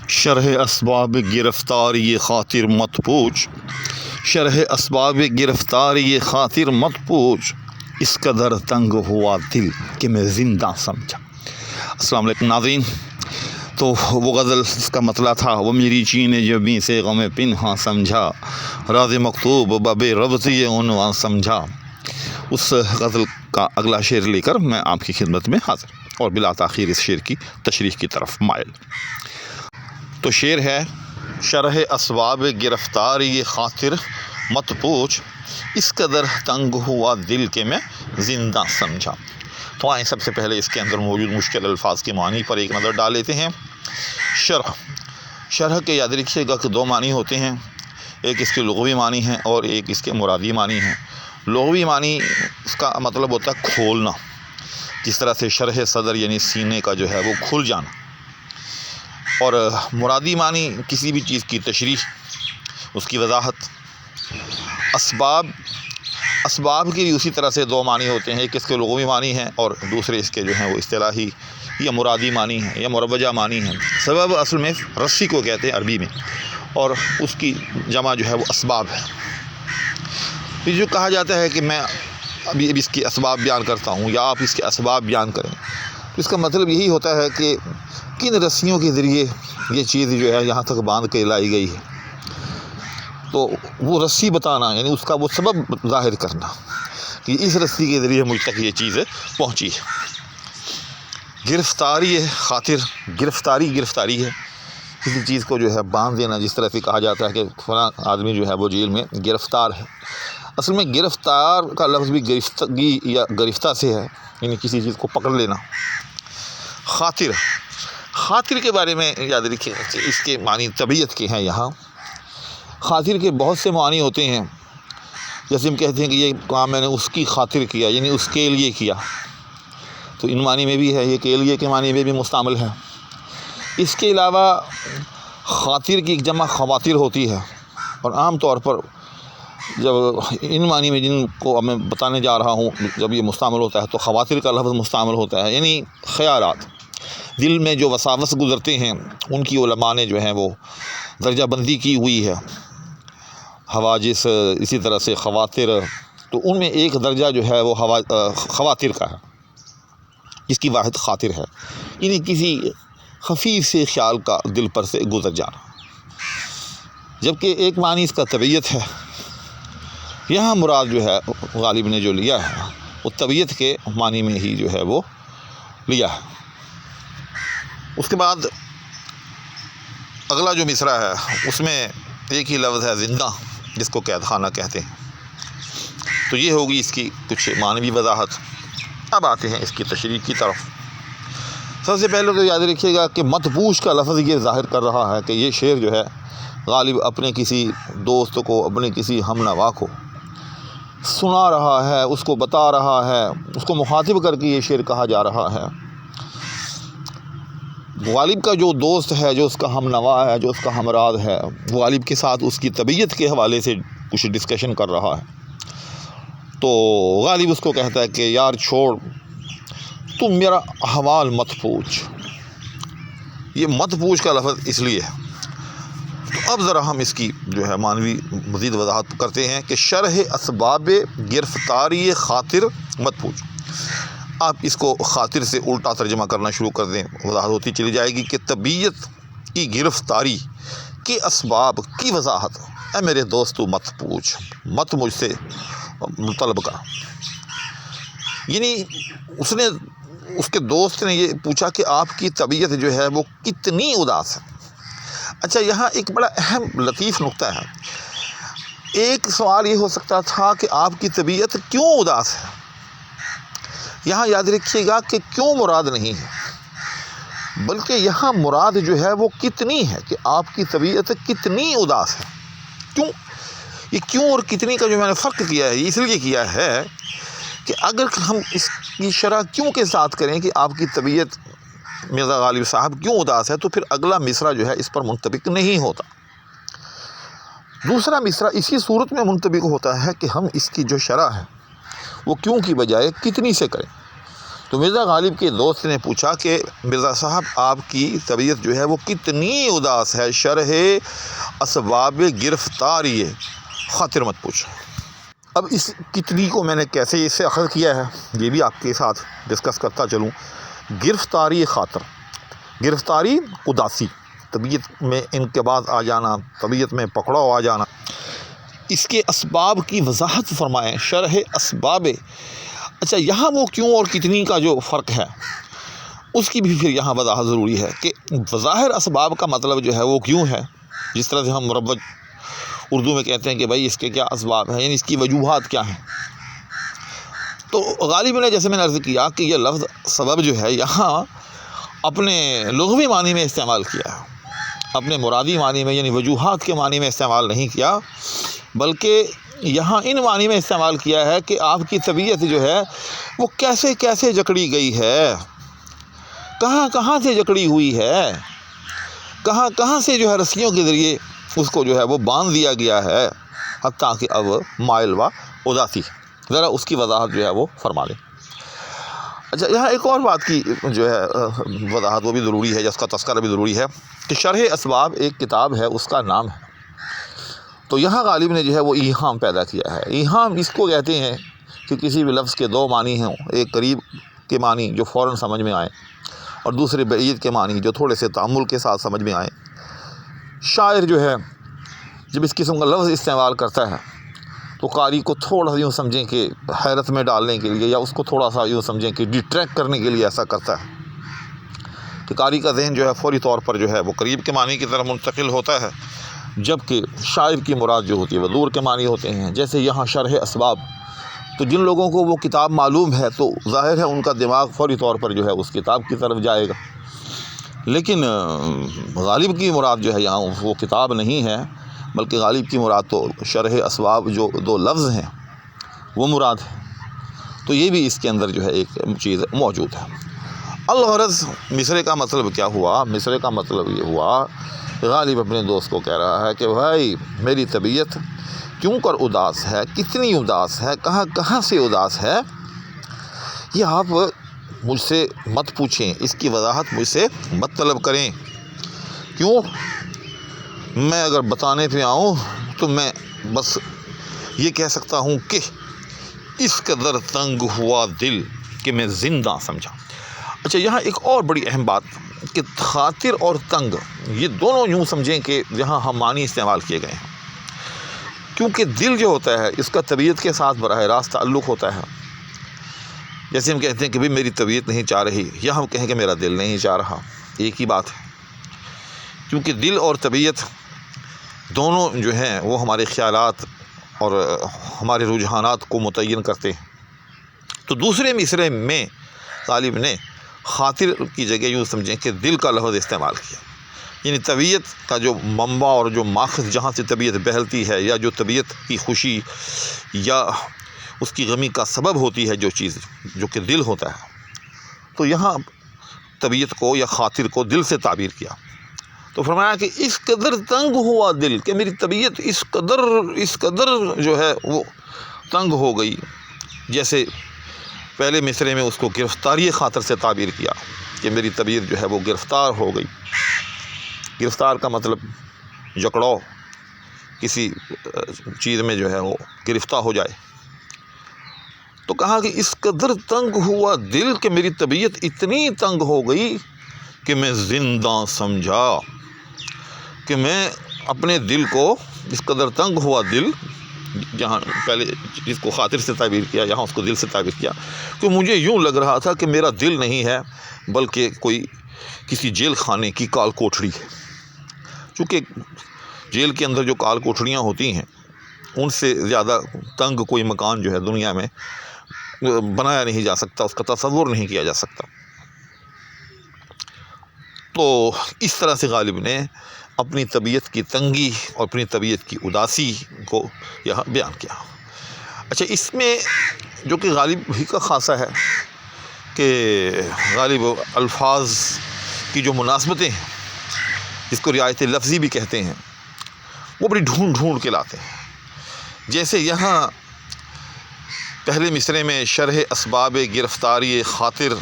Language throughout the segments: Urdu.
شرح اسباب گرفتاری خاطر مت پوچھ، شرح اسباب گرفتاری خاطر مت پوچھ، اس قدر تنگ ہوا دل کہ میں زندہ سمجھا۔ السلام علیکم ناظرین، تو وہ غزل اس کا مطلع تھا، وہ میری چین جبیں سے غم پنہاں سمجھا، راز مکتوب بب ربطی عنوان سمجھا۔ اس غزل کا اگلا شعر لے کر میں آپ کی خدمت میں حاضر اور بلا تاخیر اس شعر کی تشریح کی طرف مائل۔ تو شعر ہے، شرح اسباب گرفتاری خاطر مت پوچھ، اس قدر تنگ ہوا دل کہ میں زندہ سمجھا۔ تو آئیں سب سے پہلے اس کے اندر موجود مشکل الفاظ کے معنی پر ایک نظر ڈال لیتے ہیں۔ شرح کے یاد رکھیے گا کہ دو معنی ہوتے ہیں، ایک اس کے لغوی معنی ہیں اور ایک اس کے مرادی معنی ہیں۔ لغوی معنی اس کا مطلب ہوتا ہے کھولنا، جس طرح سے شرح صدر یعنی سینے کا جو ہے وہ کھل جانا، اور مرادی معنی کسی بھی چیز کی تشریح، اس کی وضاحت۔ اسباب کے بھی اسی طرح سے دو معنی ہوتے ہیں، ایک اس کے لغوی معنی ہیں اور دوسرے اس کے جو ہیں وہ اصطلاحی یا مرادی معنی ہیں یا مروجہ معنی ہیں۔ سبب اصل میں رسی کو کہتے ہیں عربی میں، اور اس کی جمع جو ہے وہ اسباب ہے۔ یہ جو کہا جاتا ہے کہ میں ابھی اس کے اسباب بیان کرتا ہوں یا آپ اس کے اسباب بیان کریں، تو اس کا مطلب یہی ہوتا ہے کہ کن رسیوں کے ذریعے یہ چیز جو ہے یہاں تک باندھ کے لائی گئی ہے، تو وہ رسی بتانا، یعنی اس کا وہ سبب ظاہر کرنا کہ اس رسی کے ذریعے مجھ تک یہ چیز پہنچی ہے۔ گرفتاری خاطر، گرفتاری ہے، کسی چیز کو جو ہے باندھ دینا، جس طرح سے کہا جاتا ہے کہ فلاں آدمی جو ہے وہ جیل میں گرفتار ہے۔ اصل میں گرفتار کا لفظ بھی گرفتگی یا گرفتہ سے ہے، یعنی کسی چیز کو پکڑ لینا۔ خاطر کے بارے میں یاد رکھیں کہ اس کے معنی طبیعت کے ہیں۔ یہاں خاطر کے بہت سے معنی ہوتے ہیں، جیسے ہم کہتے ہیں کہ یہ کام میں نے اس کی خاطر کیا، یعنی اس کے لیے کیا، تو ان معنی میں بھی ہے، یہ کے لیے کے معنی میں بھی مستعمل ہے۔ اس کے علاوہ خاطر کی ایک جمع خواتر ہوتی ہے، اور عام طور پر جب ان معنی میں جن کو اب میں بتانے جا رہا ہوں جب یہ مستعمل ہوتا ہے تو خواتر کا لفظ مستعمل ہوتا ہے، یعنی خیالات، دل میں جو وساوس گزرتے ہیں ان کی علماء نے جو ہیں وہ درجہ بندی کی ہوئی ہے۔ حواجس، اسی طرح سے خواتر، تو ان میں ایک درجہ جو ہے وہ خواتر کا ہے، اس کی واحد خاطر ہے، یعنی کسی خفیف سے خیال کا دل پر سے گزر جانا۔ جبکہ ایک معنی اس کا طبیعت ہے، یہاں مراد جو ہے غالب نے جو لیا ہے وہ طبیعت کے معنی میں ہی جو ہے وہ لیا ہے۔ اس کے بعد اگلا جو مصرع ہے اس میں ایک ہی لفظ ہے زندہ، جس کو قید خانہ کہتے ہیں۔ تو یہ ہوگی اس کی کچھ معنوی وضاحت۔ اب آتے ہیں اس کی تشریح کی طرف۔ سب سے پہلے تو یاد رکھیے گا کہ مت پوچھ کا لفظ یہ ظاہر کر رہا ہے کہ یہ شعر جو ہے غالب اپنے کسی دوست کو، اپنے کسی ہم نوا کو سنا رہا ہے، اس کو بتا رہا ہے، اس کو مخاطب کر کے یہ شعر کہا جا رہا ہے۔ غالب کا جو دوست ہے، جو اس کا ہم نوا ہے، جو اس کا ہمراز ہے، غالب کے ساتھ اس کی طبیعت کے حوالے سے کچھ ڈسکشن کر رہا ہے۔ تو غالب اس کو کہتا ہے کہ یار چھوڑ، تم میرا احوال مت پوچھ۔ یہ مت پوچھ کا لفظ اس لیے ہے۔ تو اب ذرا ہم اس کی جو ہے معنوی مزید وضاحت کرتے ہیں کہ شرح اسباب گرفتاری خاطر مت پوچھ۔ آپ اس کو خاطر سے الٹا ترجمہ کرنا شروع کر دیں، وضاحت ہوتی چلی جائے گی کہ طبیعت کی گرفتاری کے اسباب کی وضاحت اے میرے دوستو مت پوچھ، مت مجھ سے طلب کر۔ یعنی اس کے دوست نے یہ پوچھا کہ آپ کی طبیعت جو ہے وہ کتنی اداس ہے۔ اچھا، یہاں ایک بڑا اہم لطیف نقطہ ہے۔ ایک سوال یہ ہو سکتا تھا کہ آپ کی طبیعت کیوں اداس ہے، یہاں یاد رکھیے گا کہ کیوں مراد نہیں ہے، بلکہ یہاں مراد جو ہے وہ کتنی ہے، کہ آپ کی طبیعت کتنی اداس ہے۔ کیوں؟ یہ کیوں اور کتنی کا جو میں نے فرق کیا ہے، اس لیے کیا ہے کہ اگر ہم اس کی شرح کیوں کے ساتھ کریں کہ آپ کی طبیعت مرزا غالب صاحب کیوں اداس ہے، تو پھر اگلا مصرع جو ہے اس پر منطبق نہیں ہوتا۔ دوسرا مصرع اسی صورت میں منطبق ہوتا ہے کہ ہم اس کی جو شرح ہے وہ کیوں کی بجائے کتنی سے کریں۔ تو مرزا غالب کے دوست نے پوچھا کہ مرزا صاحب آپ کی طبیعت جو ہے وہ کتنی اداس ہے، شرح اسباب گرفتاری خاطر مت پوچھو۔ اب اس کتنی کو میں نے کیسے اس سے اخذ کیا ہے یہ بھی آپ کے ساتھ ڈسکس کرتا چلوں۔ گرفتاری خاطر، گرفتاری اداسی، طبیعت میں انقباض آ جانا، طبیعت میں پکڑاؤ آ جانا، اس کے اسباب کی وضاحت فرمائیں، شرح اسباب۔ اچھا یہاں وہ کیوں اور کتنی کا جو فرق ہے اس کی بھی پھر یہاں وضاحت ضروری ہے کہ بظاہر اسباب کا مطلب جو ہے وہ کیوں ہے، جس طرح سے ہم مروج اردو میں کہتے ہیں کہ بھائی اس کے کیا اسباب ہیں، یعنی اس کی وجوہات کیا ہیں۔ تو غالب نے جیسے میں نے عرض کیا کہ یہ لفظ سبب جو ہے یہاں اپنے لغوی معنی میں استعمال کیا ہے، اپنے مرادی معنی میں یعنی وجوہات کے معنی میں استعمال نہیں کیا، بلکہ یہاں ان معنی میں استعمال کیا ہے کہ آپ کی طبیعت جو ہے وہ کیسے کیسے جکڑی گئی ہے، کہاں کہاں سے جکڑی ہوئی ہے، کہاں کہاں سے جو ہے رسیوں کے ذریعے اس کو جو ہے وہ باندھ دیا گیا ہے، حتیٰ کہ اب مائل و اداسی۔ ذرا اس کی وضاحت جو ہے وہ فرما لیں۔ اچھا یہاں ایک اور بات کی جو ہے وضاحت وہ بھی ضروری ہے، جس کا تذکرہ بھی ضروری ہے کہ شرح اسباب ایک کتاب ہے، اس کا نام ہے۔ تو یہاں غالب نے جو ہے وہ ایہام پیدا کیا ہے۔ ایہام اس کو کہتے ہیں کہ کسی بھی لفظ کے دو معنی ہوں، ایک قریب کے معنی جو فوراً سمجھ میں آئیں اور دوسرے بعید کے معنی جو تھوڑے سے تأمل کے ساتھ سمجھ میں آئیں۔ شاعر جو ہے جب اس قسم کا لفظ استعمال کرتا ہے تو قاری کو تھوڑا سا یوں سمجھیں کہ حیرت میں ڈالنے کے لیے، یا اس کو تھوڑا سا یوں سمجھیں کہ ڈیٹریکٹ کرنے کے لیے ایسا کرتا ہے کہ قاری کا ذہن جو ہے فوری طور پر جو ہے وہ قریب کے معنی کی طرف منتقل ہوتا ہے، جبکہ شاعر کی مراد جو ہوتی ہے وہ دور کے معنی ہوتے ہیں۔ جیسے یہاں شرح اسباب، تو جن لوگوں کو وہ کتاب معلوم ہے تو ظاہر ہے ان کا دماغ فوری طور پر جو ہے اس کتاب کی طرف جائے گا، لیکن غالب کی مراد جو ہے یہاں وہ کتاب نہیں ہے، بلکہ غالب کی مراد تو شرح اسباب جو دو لفظ ہیں وہ مراد ہے۔ تو یہ بھی اس کے اندر جو ہے ایک چیز موجود ہے۔ الغرض مصرے کا مطلب کیا ہوا؟ مصرے کا مطلب یہ ہوا، غالب اپنے دوست کو کہہ رہا ہے کہ بھائی میری طبیعت کیوں کر اداس ہے، کتنی اداس ہے، کہاں کہاں سے اداس ہے، یہ آپ مجھ سے مت پوچھیں، اس کی وضاحت مجھ سے مت طلب کریں۔ کیوں؟ میں اگر بتانے پہ آؤں تو میں بس یہ کہہ سکتا ہوں کہ اس قدر تنگ ہوا دل کہ میں زندہ سمجھا۔ اچھا یہاں ایک اور بڑی اہم بات کہ خاطر اور تنگ یہ دونوں یوں سمجھیں کہ یہاں ہم معنی استعمال کیے گئے ہیں، کیونکہ دل جو ہوتا ہے اس کا طبیعت کے ساتھ براہ راست تعلق ہوتا ہے۔ جیسے ہم کہتے ہیں کہ بھئی میری طبیعت نہیں چاہ رہی، یا ہم کہیں کہ میرا دل نہیں چاہ رہا، ایک ہی بات ہے، کیونکہ دل اور طبیعت دونوں جو ہیں وہ ہمارے خیالات اور ہمارے رجحانات کو متعین کرتے ہیں۔ تو دوسرے مصرے میں غالب نے خاطر کی جگہ یوں سمجھیں کہ دل کا لفظ استعمال کیا، یعنی طبیعت کا جو منبع اور جو ماخذ جہاں سے طبیعت بہلتی ہے، یا جو طبیعت کی خوشی یا اس کی غمی کا سبب ہوتی ہے جو چیز جو کہ دل ہوتا ہے، تو یہاں طبیعت کو یا خاطر کو دل سے تعبیر کیا۔ تو فرمایا کہ اس قدر تنگ ہوا دل کہ میری طبیعت اس قدر جو ہے وہ تنگ ہو گئی، جیسے پہلے مصرے میں اس کو گرفتاری خاطر سے تعبیر کیا کہ میری طبیعت جو ہے وہ گرفتار ہو گئی۔ گرفتار کا مطلب جکڑاؤ، کسی چیز میں جو ہے وہ گرفتہ ہو جائے۔ تو کہا کہ اس قدر تنگ ہوا دل کہ میری طبیعت اتنی تنگ ہو گئی کہ میں زندہ سمجھا، کہ میں اپنے دل کو اس قدر تنگ ہوا دل، جہاں پہلے جس کو خاطر سے تعبیر کیا یہاں اس کو دل سے تعبیر کیا، کہ مجھے یوں لگ رہا تھا کہ میرا دل نہیں ہے بلکہ کوئی کسی جیل خانے کی کال کوٹھڑی ہے۔ چونکہ جیل کے اندر جو کال کوٹھڑیاں ہوتی ہیں ان سے زیادہ تنگ کوئی مکان جو ہے دنیا میں بنایا نہیں جا سکتا، اس کا تصور نہیں کیا جا سکتا۔ تو اس طرح سے غالب نے اپنی طبیعت کی تنگی اور اپنی طبیعت کی اداسی کو یہاں بیان کیا۔ اچھا اس میں جو کہ غالب ہی کا خاصہ ہے کہ غالب الفاظ کی جو مناسبتیں ہیں، جس کو رعایت لفظی بھی کہتے ہیں، وہ بڑی ڈھونڈ کے لاتے ہیں۔ جیسے یہاں پہلے مصرعے میں شرح اسباب گرفتاری خاطر،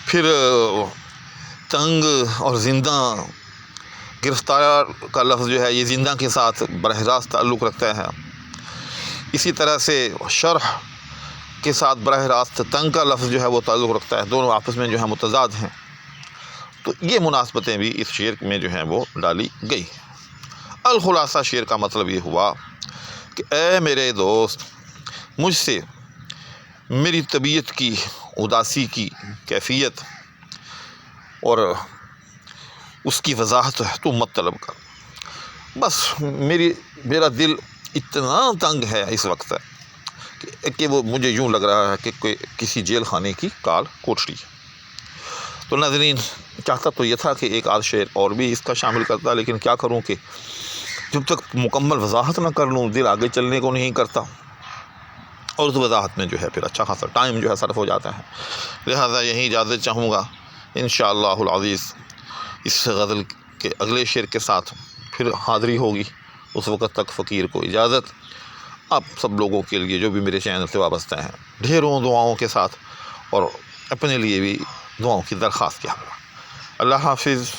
پھر تنگ اور زندہ، گرفتار کا لفظ جو ہے یہ زندہ کے ساتھ براہ راست تعلق رکھتا ہے، اسی طرح سے شرح کے ساتھ براہ راست تنگ کا لفظ جو ہے وہ تعلق رکھتا ہے، دونوں آپس میں جو ہے متضاد ہیں۔ تو یہ مناسبتیں بھی اس شعر میں جو ہیں وہ ڈالی گئی۔ الخلاصہ شعر کا مطلب یہ ہوا کہ اے میرے دوست، مجھ سے میری طبیعت کی اداسی کی کیفیت اور اس کی وضاحت تو مت طلب کر، بس میرا دل اتنا تنگ ہے اس وقت کہ وہ مجھے یوں لگ رہا ہے کہ کسی جیل خانے کی کال کوٹڑی۔ تو ناظرین، چاہتا تو یہ تھا کہ ایک آدھ شعر اور بھی اس کا شامل کرتا، لیکن کیا کروں کہ جب تک مکمل وضاحت نہ کر لوں دل آگے چلنے کو نہیں کرتا، اور اس وضاحت میں جو ہے پھر اچھا خاصا ٹائم جو ہے صرف ہو جاتا ہے۔ لہذا یہی اجازت چاہوں گا، انشاءاللہ العزیز اس غزل کے اگلے شعر کے ساتھ پھر حاضری ہوگی۔ اس وقت تک فقیر کو اجازت۔ آپ سب لوگوں کے لیے جو بھی میرے چینل سے وابستہ ہیں، ڈھیروں دعاؤں کے ساتھ، اور اپنے لیے بھی دعاؤں کی درخواست کیا۔ اللہ حافظ۔